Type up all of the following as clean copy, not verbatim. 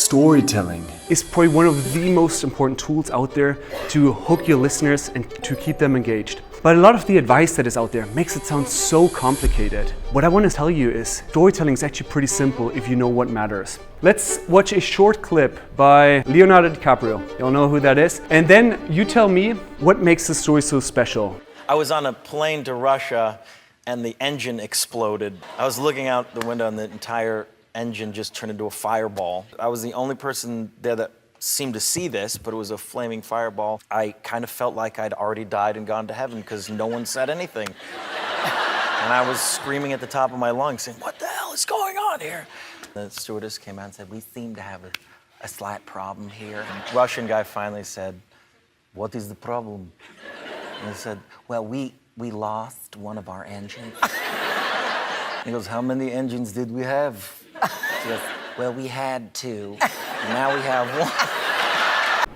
Storytelling is probably one of the most important tools out there to hook your listeners and to keep them engaged. But a lot of the advice that is out there makes it sound so complicated. What I want to tell you is storytelling is actually pretty simple if you know what matters. Let's watch a short clip by Leonardo DiCaprio. Y'all know who that is? And then you tell me what makes the story so special. I was on a plane to Russia and the engine exploded. I was looking out the window and the entire engine just turned into a fireball. I was the only person there that seemed to see this, but it was a flaming fireball. I kind of felt like I'd already died and gone to heaven because no one said anything. And I was screaming at the top of my lungs saying, "What the hell is going on here?" The stewardess came out and said, "We seem to have a slight problem here." And the Russian guy finally said, "What is the problem?" And I said, "Well, we lost one of our engines." He goes, "How many engines did we have?" She goes, "Well, we had two, and now we have one."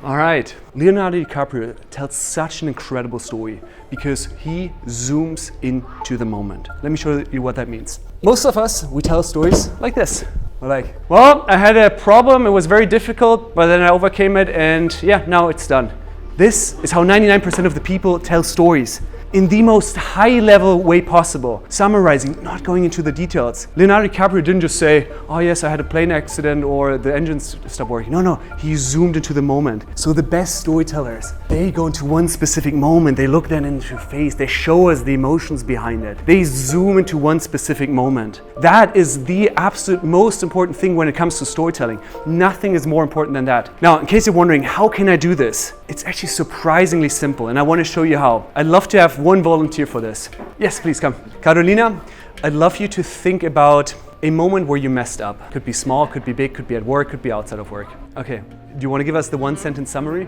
All right, Leonardo DiCaprio tells such an incredible story because he zooms into the moment. Let me show you what that means. Most of us, we tell stories like this. We're like, well, I had a problem, it was very difficult, but then I overcame it and yeah, now it's done. This is how 99% of the people tell stories. In the most high-level way possible, summarizing, not going into the details. Leonardo DiCaprio didn't just say, "Oh yes, I had a plane accident," or "the engines stopped working." No, he zoomed into the moment. So the best storytellers, they go into one specific moment, they look then into your face, they show us the emotions behind it. They zoom into one specific moment. That is the absolute most important thing when it comes to storytelling. Nothing is more important than that. Now, in case you're wondering, how can I do this? It's actually surprisingly simple, and I want to show you how. I'd love to have one volunteer for this. Yes, please come. Carolina, I'd love you to think about a moment where you messed up. Could be small, could be big, could be at work, could be outside of work. Okay, do you want to give us the one sentence summary?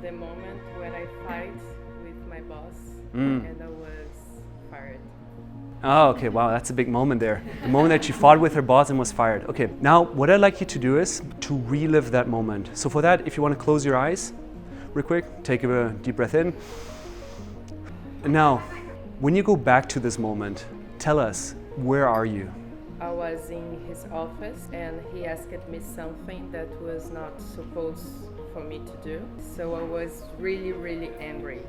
The moment when I fight with my boss and I was fired. Oh, okay, wow, that's a big moment there. The moment that she fought with her boss and was fired. Okay, now what I'd like you to do is to relive that moment. So for that, if you want to close your eyes, real quick, take a deep breath in. And now, when you go back to this moment, tell us, where are you? I was in his office and he asked me something that was not supposed for me to do. So I was really, really angry.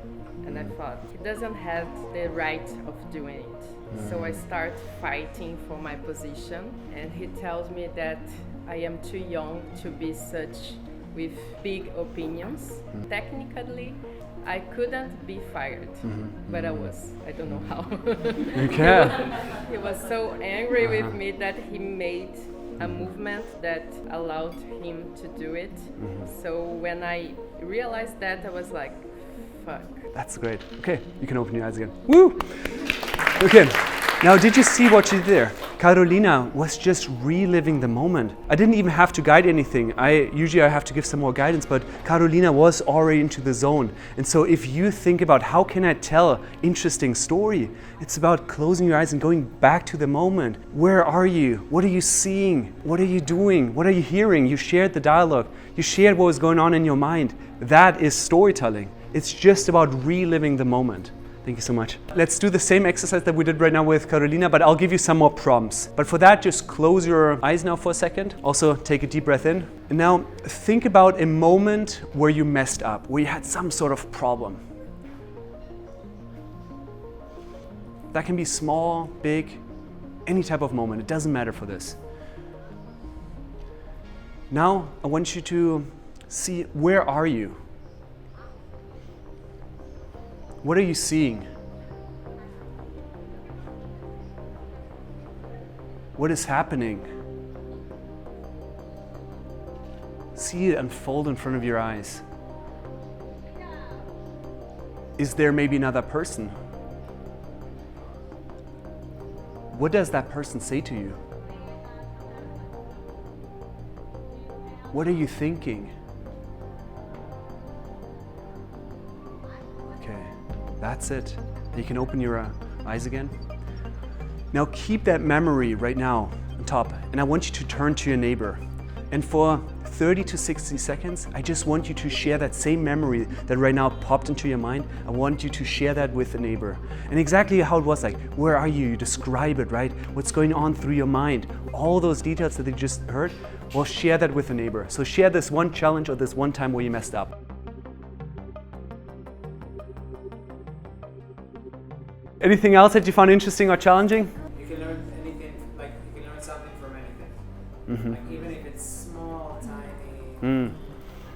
And I thought, he doesn't have the right of doing it. So I start fighting for my position. And he tells me that I am too young to be such with big opinions. Technically, I couldn't be fired, but I was. I don't know how. Okay. He was so angry with me that he made a movement that allowed him to do it. So when I realized that, I was like, fuck. That's great. Okay, you can open your eyes again. Woo! Okay. Now, did you see what she did there? Carolina was just reliving the moment. I didn't even have to guide anything. Usually I have to give some more guidance, but Carolina was already into the zone. And so if you think about how can I tell interesting story, it's about closing your eyes and going back to the moment. Where are you? What are you seeing? What are you doing? What are you hearing? You shared the dialogue. You shared what was going on in your mind. That is storytelling. It's just about reliving the moment. Thank you so much. Let's do the same exercise that we did right now with Carolina, but I'll give you some more prompts. But for that, just close your eyes now for a second. Also, take a deep breath in. And now, think about a moment where you messed up, where you had some sort of problem. That can be small, big, any type of moment. It doesn't matter for this. Now, I want you to see, where are you? What are you seeing? What is happening? See it unfold in front of your eyes. Is there maybe another person? What does that person say to you? What are you thinking? That's it. You can open your eyes again. Now keep that memory right now on top, and I want you to turn to your neighbor And for 30 to 60 seconds, I just want you to share that same memory that right now popped into your mind. I want you to share that with a neighbor. And exactly how it was, like, where are you? You describe it, right? What's going on through your mind? All those details that you just heard, well, share that with a neighbor. So share this one challenge or this one time where you messed up. Anything else that you found interesting or challenging? You can learn anything, like you can learn something from anything. Like even if it's small, tiny,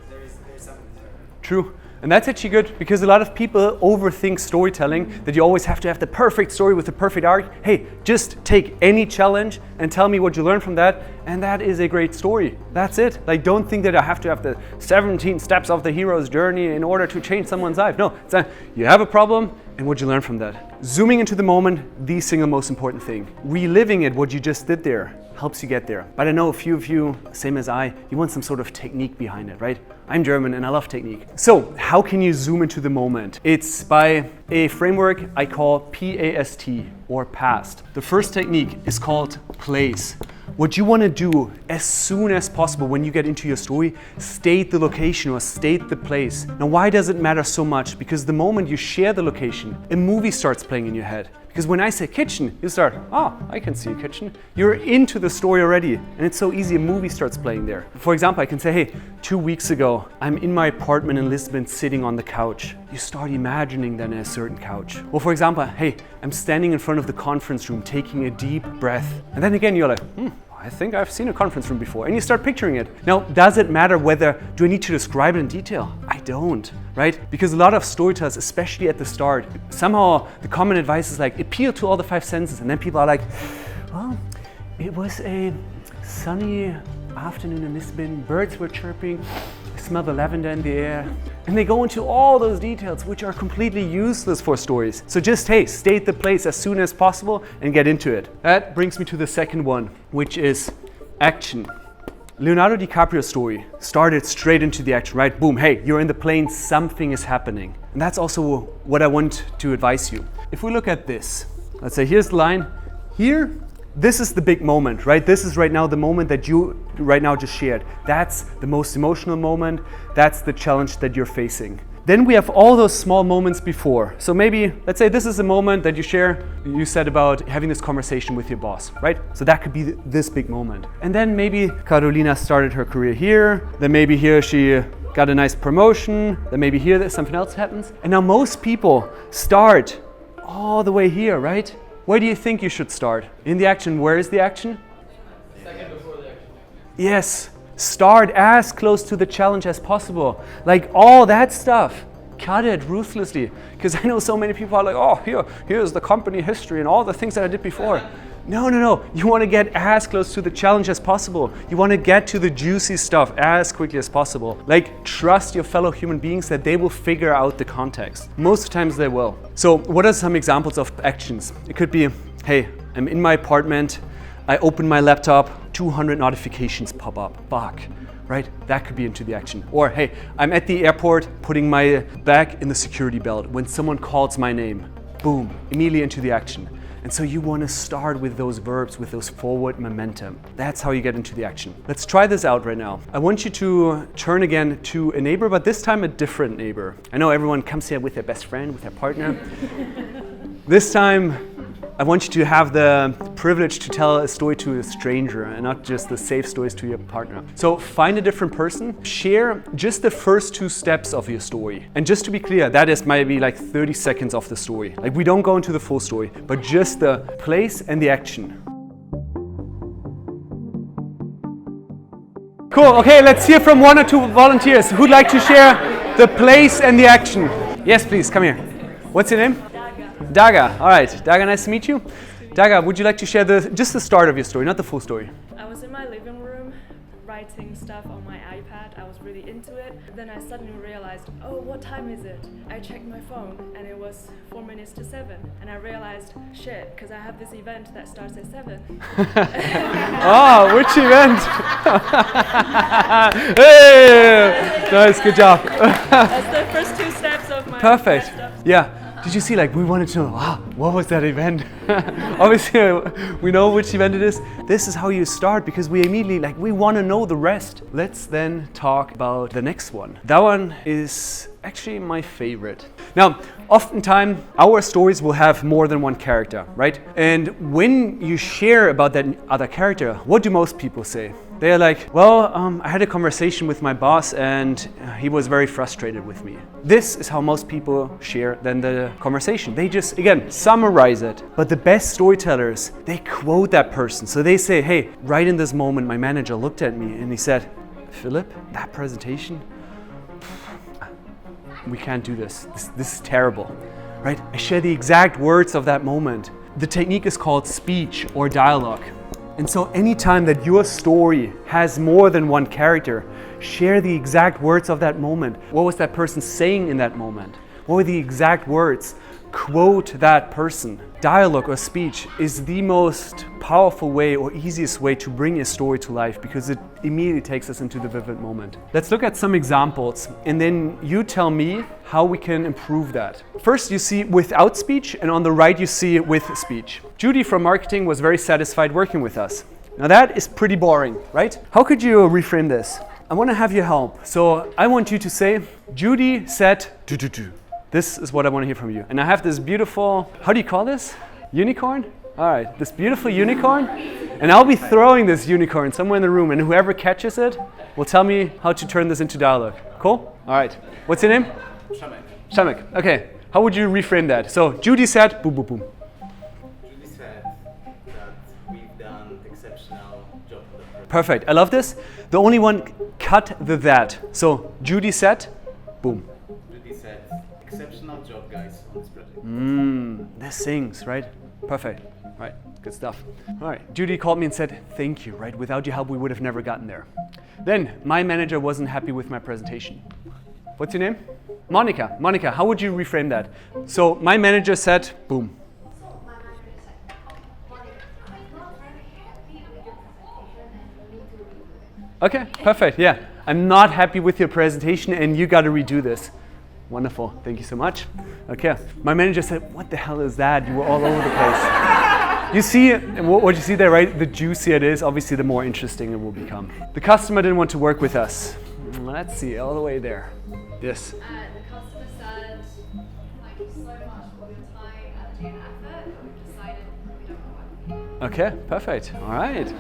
there's something there. True. And that's actually good because a lot of people overthink storytelling, that you always have to have the perfect story with the perfect arc. Hey, just take any challenge and tell me what you learned from that, and that is a great story. That's it. Like, don't think that I have to have the 17 steps of the hero's journey in order to change someone's life. No, it's you have a problem and what you learn from that. Zooming into the moment, the single most important thing. Reliving it, what you just did there, helps you get there. But I know a few of you, same as I, you want some sort of technique behind it, right? I'm German and I love technique. So how can you zoom into the moment? It's by a framework I call PAST, or PAST. The first technique is called place. What you want to do as soon as possible when you get into your story, state the location or state the place. Now, why does it matter so much? Because the moment you share the location, a movie starts playing in your head. Because when I say kitchen, you start, oh, I can see a kitchen. You're into the story already, and it's so easy, a movie starts playing there. For example, I can say, hey, 2 weeks ago, I'm in my apartment in Lisbon sitting on the couch. You start imagining then a certain couch. Or for example, hey, I'm standing in front of the conference room taking a deep breath. And then again, you're like, I think I've seen a conference room before, and you start picturing it. Now, does it matter whether, do I need to describe it in detail? I don't, right? Because a lot of storytellers, especially at the start, somehow the common advice is like, appeal to all the 5 senses, and then people are like, well, it was a sunny afternoon in Lisbon, birds were chirping, I smell the lavender in the air. And they go into all those details, which are completely useless for stories. So just, hey, state the place as soon as possible and get into it. That brings me to the second one, which is action. Leonardo DiCaprio's story started straight into the action, right? Boom, hey, you're in the plane, something is happening. And that's also what I want to advise you. If we look at this, let's say here's the line, here, this is the big moment, right? This is right now the moment that you right now just shared. That's the most emotional moment. That's the challenge that you're facing. Then we have all those small moments before. So maybe, let's say this is a moment that you share, you said about having this conversation with your boss, right? So that could be this big moment. And then maybe Carolina started her career here. Then maybe here she got a nice promotion. Then maybe here that something else happens. And now most people start all the way here, right? Where do you think you should start? In the action, where is the action? Second before the action. Yes, start as close to the challenge as possible. Like all that stuff, cut it ruthlessly. Because I know so many people are like, oh, here's the company history and all the things that I did before. No. You want to get as close to the challenge as possible. You want to get to the juicy stuff as quickly as possible. Like, trust your fellow human beings that they will figure out the context. Most of the times they will. So what are some examples of actions? It could be, hey, I'm in my apartment, I open my laptop, 200 notifications pop up. Fuck. Right? That could be into the action. Or, hey, I'm at the airport putting my bag in the security belt. When someone calls my name, boom, immediately into the action. And so you want to start with those verbs, with those forward momentum. That's how you get into the action. Let's try this out right now. I want you to turn again to a neighbor, but this time a different neighbor. I know everyone comes here with their best friend, with their partner. This time, I want you to have the privilege to tell a story to a stranger and not just the safe stories to your partner. So find a different person, share just the first 2 steps of your story. And just to be clear, that is maybe like 30 seconds of the story. Like we don't go into the full story, but just the place and the action. Cool, okay, let's hear from 1 or 2 volunteers who'd like to share the place and the action. Yes, please, come here. What's your name? Daga, all right. Daga, nice to meet you. Daga, would you like to share just the start of your story, not the full story? I was in my living room writing stuff on my iPad. I was really into it. Then I suddenly realized, oh, what time is it? I checked my phone and it was 4 minutes to 7. And I realized, shit, because I have this event that starts at 7. Oh, which event? Hey, nice, good job. That's the first 2 steps of my Perfect. stuff. Yeah. Did you see, like, we wanted to know, what was that event? Obviously, we know which event it is. This is how you start, because we immediately, like, we want to know the rest. Let's then talk about the next one. That one is actually my favorite. Now, oftentimes our stories will have more than one character, right? And when you share about that other character, what do most people say? They're like, well, I had a conversation with my boss and he was very frustrated with me. This is how most people share then the conversation. They just, again, summarize it. But the best storytellers, they quote that person. So they say, hey, right in this moment, my manager looked at me and he said, Philipp, that presentation, we can't do this. This is terrible, right? I share the exact words of that moment. The technique is called speech or dialogue. And so anytime that your story has more than one character, share the exact words of that moment. What was that person saying in that moment? What were the exact words? Quote that person. Dialogue or speech is the most powerful way or easiest way to bring a story to life because it immediately takes us into the vivid moment. Let's look at some examples and then you tell me how we can improve that. First, you see without speech, and on the right you see with speech. Judy from marketing was very satisfied working with us. Now that is pretty boring, right? How could you reframe this? I want to have your help. So I want you to say, Judy said, do. This is what I want to hear from you. And I have this beautiful, how do you call this? Unicorn? All right, this beautiful unicorn. And I'll be throwing this unicorn somewhere in the room, and whoever catches it will tell me how to turn this into dialogue. Cool? All right. What's your name? Shamek. Okay. How would you reframe that? So Judy said, boom, boom, boom. Judy said that we've done exceptional job. Perfect. I love this. The only one, cut the that. So Judy said, boom. Judy said, exceptional job, guys, on this project. This sings, right? Perfect. Right. Good stuff. All right. Judy called me and said, thank you, right? Without your help, we would have never gotten there. Then my manager wasn't happy with my presentation. What's your name? Monica. Monica, how would you reframe that? So my manager said, boom. So my manager said, Monica, I'm not very happy with your presentation and you need to redo it. Okay, perfect. Yeah. I'm not happy with your presentation and you got to redo this. Wonderful. Thank you so much. Okay. My manager said, what the hell is that? You were all over the place. You see, what you see there, right? The juicier it is, obviously the more interesting it will become. The customer didn't want to work with us. Let's see, all the way there. Yes. The customer said, thank you so much for your time, energy and effort, but we've decided we don't want to work with you. Okay, perfect. All right.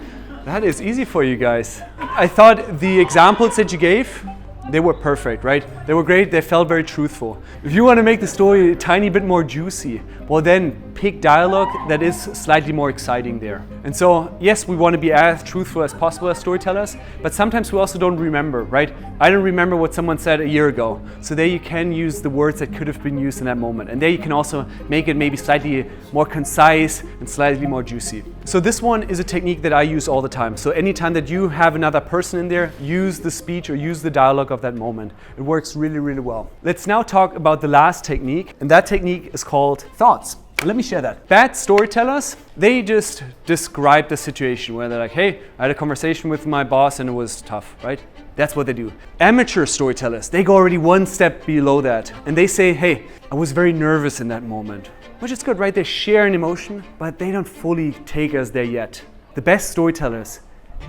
That is easy for you guys. I thought the examples that you gave, they were perfect, right? They were great, they felt very truthful. If you want to make the story a tiny bit more juicy, well then pick dialogue that is slightly more exciting there. And so, yes, we want to be as truthful as possible as storytellers, but sometimes we also don't remember, right? I don't remember what someone said a year ago. So there you can use the words that could have been used in that moment. And there you can also make it maybe slightly more concise and slightly more juicy. So this one is a technique that I use all the time. So anytime that you have another person in there, use the speech or use the dialogue of that moment. It works really, really well. Let's now talk about the last technique, and that technique is called thoughts. Let me share that. Bad storytellers, they just describe the situation where they're like, hey, I had a conversation with my boss and it was tough, right? That's what they do. Amateur storytellers, they go already one step below that and they say, hey, I was very nervous in that moment, which is good, right? They share an emotion, but they don't fully take us there yet. The best storytellers,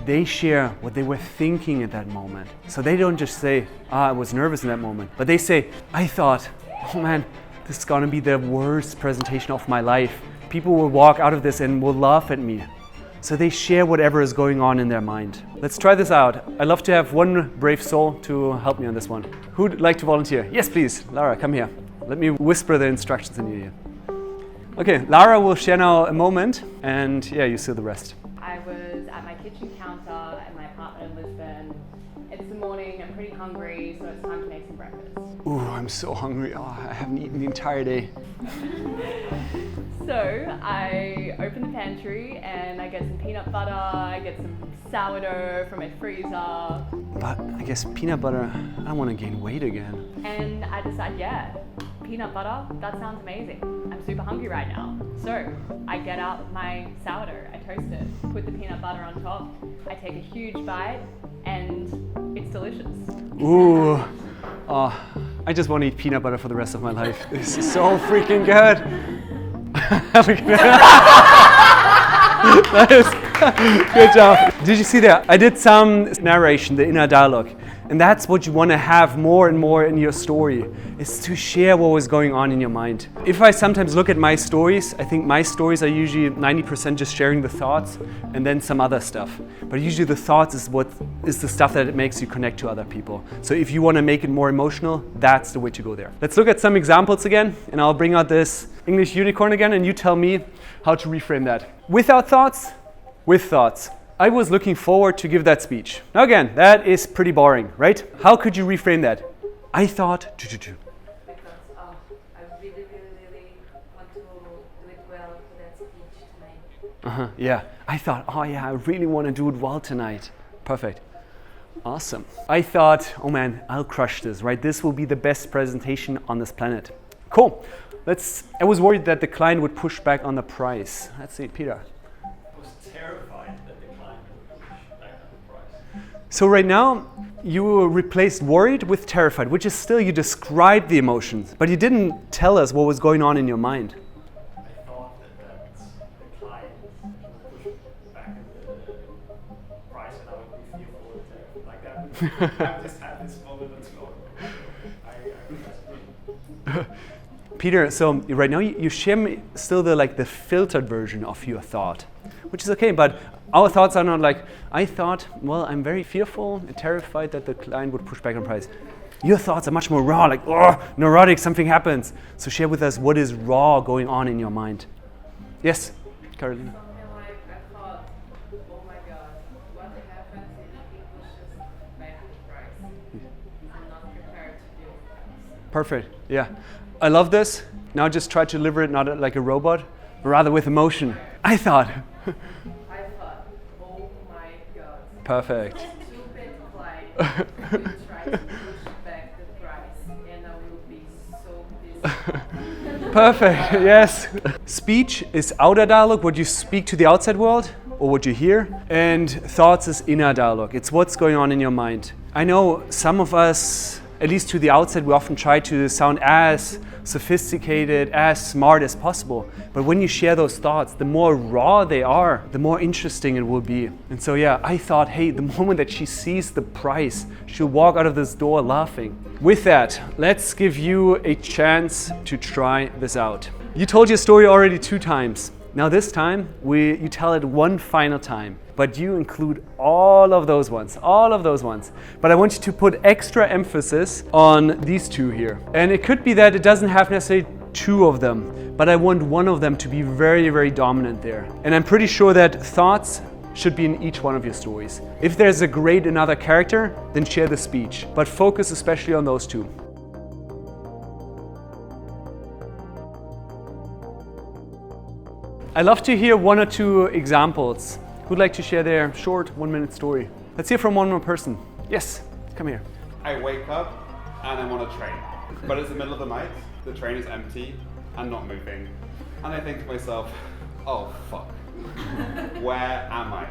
they share what they were thinking at that moment. So they don't just say, I was nervous in that moment, but they say, I thought, oh man, this is gonna be the worst presentation of my life. People will walk out of this and will laugh at me. So they share whatever is going on in their mind. Let's try this out. I'd love to have one brave soul to help me on this one. Who'd like to volunteer? Yes, please. Lara, come here. Let me whisper the instructions in your ear. Okay, Lara will share now a moment, and yeah, you see the rest. I was at my kitchen counter at my apartment in Lisbon. It's the morning, I'm pretty hungry, so it's time to make some breakfast. Ooh, I'm so hungry. Oh, I haven't eaten the entire day. So I open the pantry and I get some peanut butter, I get some sourdough from my freezer. But I guess peanut butter, I don't want to gain weight again. And I decide, yeah, peanut butter, that sounds amazing. I'm super hungry right now. So I get out my sourdough, I toast it, put the peanut butter on top, I take a huge bite, and it's delicious. Ooh, Oh, I just want to eat peanut butter for the rest of my life. This is so freaking good. That is good job. Did you see that? I did some narration, the inner dialogue. And that's what you want to have more and more in your story, is to share what was going on in your mind. If I sometimes look at my stories, I think my stories are usually 90% just sharing the thoughts and then some other stuff. But usually the thoughts is what is the stuff that it makes you connect to other people. So if you want to make it more emotional, that's the way to go there. Let's look at some examples again, and I'll bring out this English unicorn again, and you tell me how to reframe that. Without thoughts, with thoughts. I was looking forward to give that speech. Now again, that is pretty boring, right? How could you reframe that? I thought, Because I really want to do it well for that speech tonight. Yeah. I thought, oh yeah, I really want to do it well tonight. Perfect. Awesome. I thought, oh man, I'll crush this, right? This will be the best presentation on this planet. Cool. I was worried that the client would push back on the price. Let's see, Peter. I was terrified that the client would push back on the price. So right now, you replaced worried with terrified, which is still, you described the emotions, but you didn't tell us what was going on in your mind. I thought that the client would push back on the price and I would be fearful and like that. I just had this moment of slow. Peter, so right now you share me still the filtered version of your thought, which is okay, but our thoughts are not like, I thought, well, I'm very fearful and terrified that the client would push back on price. Your thoughts are much more raw, like, oh, neurotic, something happens. So share with us what is raw going on in your mind. Yes, Carolina. Something like I thought, oh my God, what happens if he pushes back the price? I'm not prepared to do that. Perfect, yeah. I love this. Now just try to deliver it not like a robot, but rather with emotion. I thought. I thought, oh my God. Perfect. Stupid client will try to push back the price and I will be so busy. Perfect, yes. Speech is outer dialogue, what you speak to the outside world or what you hear. And thoughts is inner dialogue. It's what's going on in your mind. I know some of us, at least to the outside, we often try to sound as sophisticated, as smart as possible. But when you share those thoughts, the more raw they are, the more interesting it will be. And so yeah, I thought, hey, the moment that she sees the price, she'll walk out of this door laughing. With that, let's give you a chance to try this out. You told your story already 2 times. Now this time, you tell it one final time, but you include all of those ones. But I want you to put extra emphasis on these 2 here. And it could be that it doesn't have necessarily 2 of them, but I want one of them to be very, very dominant there. And I'm pretty sure that thoughts should be in each one of your stories. If there's a great another character, then share the speech, but focus especially on those 2. I'd love to hear 1 or 2 examples. Who'd like to share their short 1-minute story? Let's hear from one more person. Yes, come here. I wake up and I'm on a train, but it's the middle of the night, the train is empty and not moving. And I think to myself, oh fuck, where am I?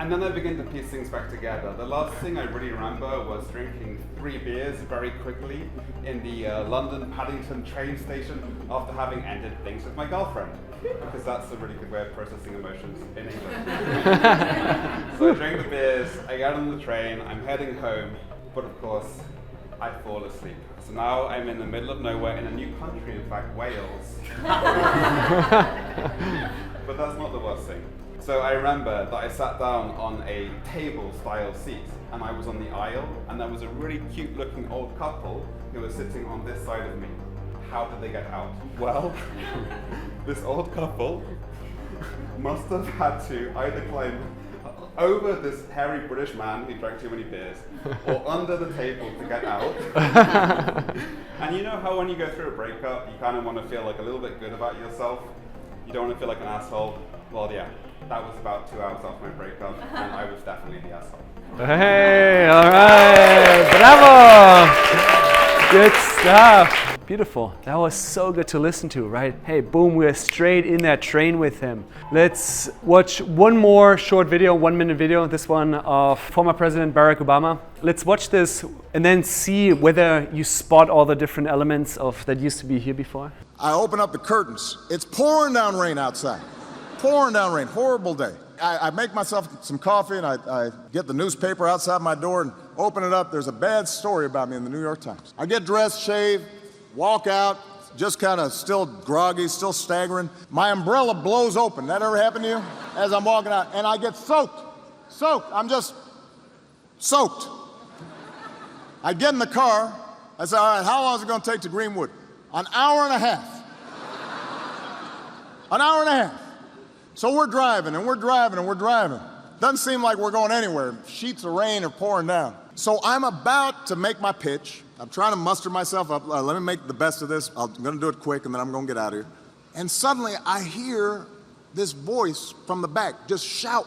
And then I begin to piece things back together. The last thing I really remember was drinking 3 beers very quickly in the London Paddington train station after having ended things with my girlfriend. Because that's a really good way of processing emotions in England. So I drink the beers, I get on the train, I'm heading home, but of course, I fall asleep. So now I'm in the middle of nowhere in a new country, in fact, Wales. But that's not the worst thing. So I remember that I sat down on a table-style seat, and I was on the aisle, and there was a really cute-looking old couple who was sitting on this side of me. How did they get out? Well, this old couple must have had to either climb over this hairy British man who drank too many beers, or under the table to get out. And you know how when you go through a breakup, you kind of want to feel like a little bit good about yourself? You don't want to feel like an asshole? Well, yeah, that was about 2 hours after my breakup, and I was definitely the asshole. Hey, all right, bravo! Good stuff. Beautiful. That was so good to listen to, right? Hey, boom, we're straight in that train with him. Let's watch one more short video, 1 minute video, this one of former President Barack Obama. Let's watch this and then see whether you spot all the different elements of that used to be here before. I open up the curtains. It's pouring down rain outside. Pouring down rain, horrible day. I make myself some coffee and I get the newspaper outside my door and open it up. There's a bad story about me in the New York Times. I get dressed, shave, walk out, just kind of still groggy, still staggering. My umbrella blows open. That ever happened to you? As I'm walking out, and I get soaked. I'm just soaked. I get in the car. I say, all right, how long is it going to take to Greenwood? An hour and a half. An hour and a half. So we're driving, and we're driving, and we're driving. Doesn't seem like we're going anywhere. Sheets of rain are pouring down. So I'm about to make my pitch. I'm trying to muster myself up. Let me make the best of this. I'm going to do it quick, and then I'm going to get out of here. And suddenly I hear this voice from the back just shout,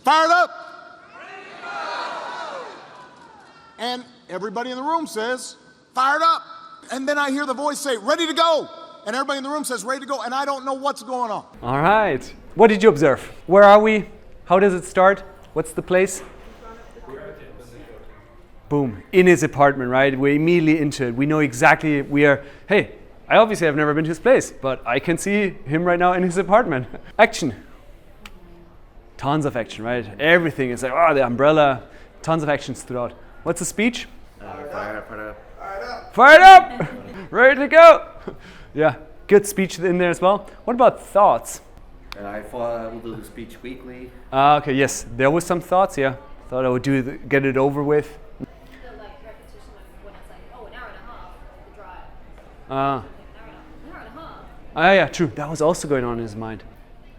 "Fired up!" And everybody in the room says, "Fired up!" And then I hear the voice say, "Ready to go!" And everybody in the room says, "Ready to go!" And I don't know what's going on. All right. What did you observe? Where are we? How does it start? What's the place? Boom, in his apartment, right? We're immediately into it. We know exactly hey, I obviously have never been to his place, but I can see him right now in his apartment. Action. Tons of action, right? Everything is like, oh, the umbrella, tons of actions throughout. What's the speech? Fired up. Fired up! Ready to go! Yeah, good speech in there as well. What about thoughts? And I thought we'll do the speech weekly. Okay, yes, there was some thoughts, yeah. Thought I would get it over with. The repetition of when it's like, oh, an hour and a half, the drive. Uh, An hour and a half. yeah, true. That was also going on in his mind.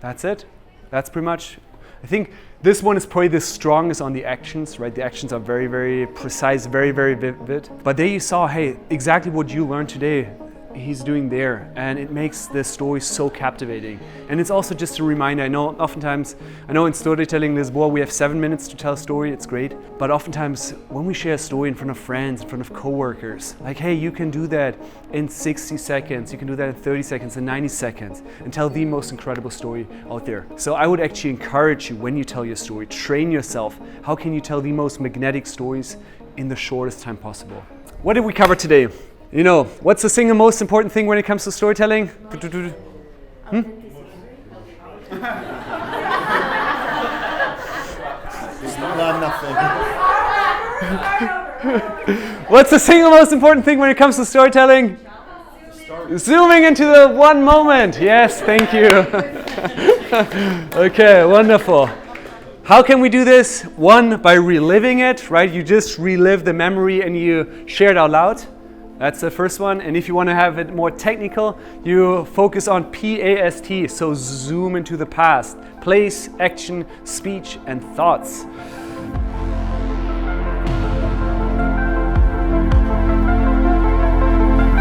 That's it. That's pretty much. I think this one is probably the strongest on the actions, right? The actions are very, very precise, very, very vivid. But there you saw, hey, exactly what you learned today, he's doing there, and it makes the story so captivating. And it's also just a reminder. I know in storytelling Lisbon we have 7 minutes to tell a story. It's great, but oftentimes when we share a story in front of friends, in front of coworkers, like, hey, you can do that in 60 seconds, you can do that in 30 seconds, in 90 seconds, and tell the most incredible story out there. So I would actually encourage you, when you tell your story, train yourself. How can you tell the most magnetic stories in the shortest time possible? What did we cover today? You know, what's the single most important thing when it comes to storytelling? What's the single most important thing when it comes to storytelling? Zooming into the one moment. Yes, thank you. Okay, wonderful. How can we do this? One, by reliving it, right? You just relive the memory and you share it out loud. That's the first one. And if you want to have it more technical, you focus on PAST, so zoom into the past. Place, action, speech, and thoughts.